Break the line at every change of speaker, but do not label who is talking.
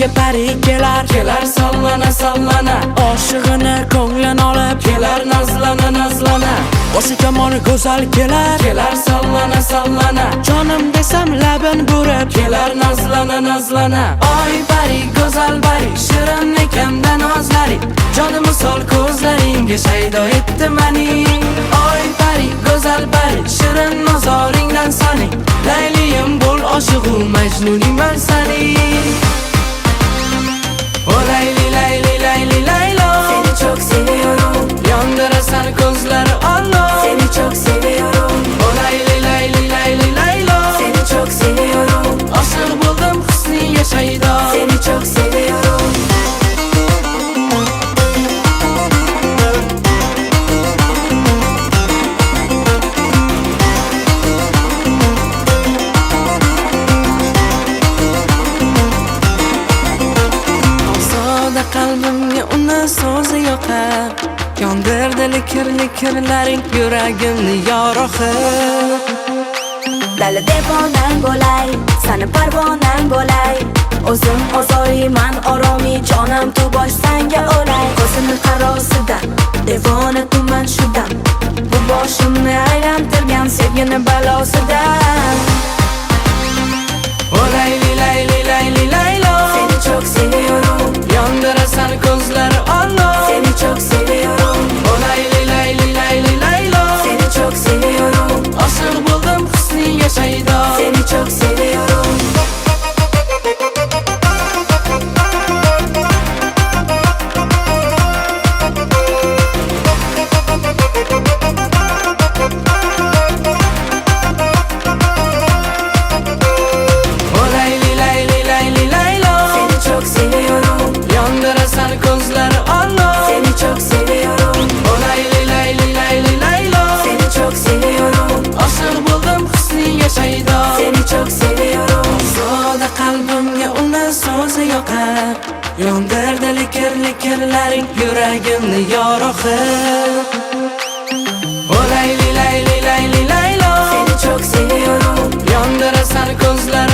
Ikki pari kelar sallana sallana, oshig'ini ko'nglan olib kelar nazlana nazlana. Boshi kamol go'zal kelar sallana sallana, jonim desam labin burib kelar nazlana nazlana. Oy pari go'zal pari, shirin ekanda nozlari, joni misol ko'zlaringga shaydo etdi mani. Oy pari go'zal pari, shirin nazoringdan sani, layliyim bo'l oshiqu majnuniyman sani. O layli layli layli laylo,
seni çok seviyorum.
Yondırasan gözleri Allah,
Seni çok seviyorum.
O layli layli layli laylo,
Seni çok seviyorum.
aşık buldum hüsniye şayda.
Seni çok seviyorum.
Soda kalbimga uni so'zi yoqar, yondirdi likirlaring yuragimni yorug'i.
Dali devonang bo'lay, sani parvonang bo'lay. O'zim ozoyman, oromi jonam tu bosh sanga o'lay. Ko'zini qarosida devona tuman shudan, bu boshimni aylantirgan sevgini balosidan.
O layli layli layli laylo,
Seni çok seviyorum.
Yondırasan gözleri Allah,
Seni çok seviyorum.
O layli layli layli laylo,
Seni çok seviyorum.
aşık buldum hüsniye şayda.
Seni çok seviyorum.
O layli layli layli laylo,
Seni çok seviyorum.
Yondırasan gözleri Allah,
Seni çok seviyorum.
O layli layli layli laylo,
Seni çok seviyorum.
aşık buldum hüsniye şayda.
Seni çok seviyorum.
Soda kalbimga uni so'zi yoqar, yondirdi likirlaring yuragimni yorug'i. O layli layli layli laylo,
Seni çok seviyorum.
Yondırasan gözleri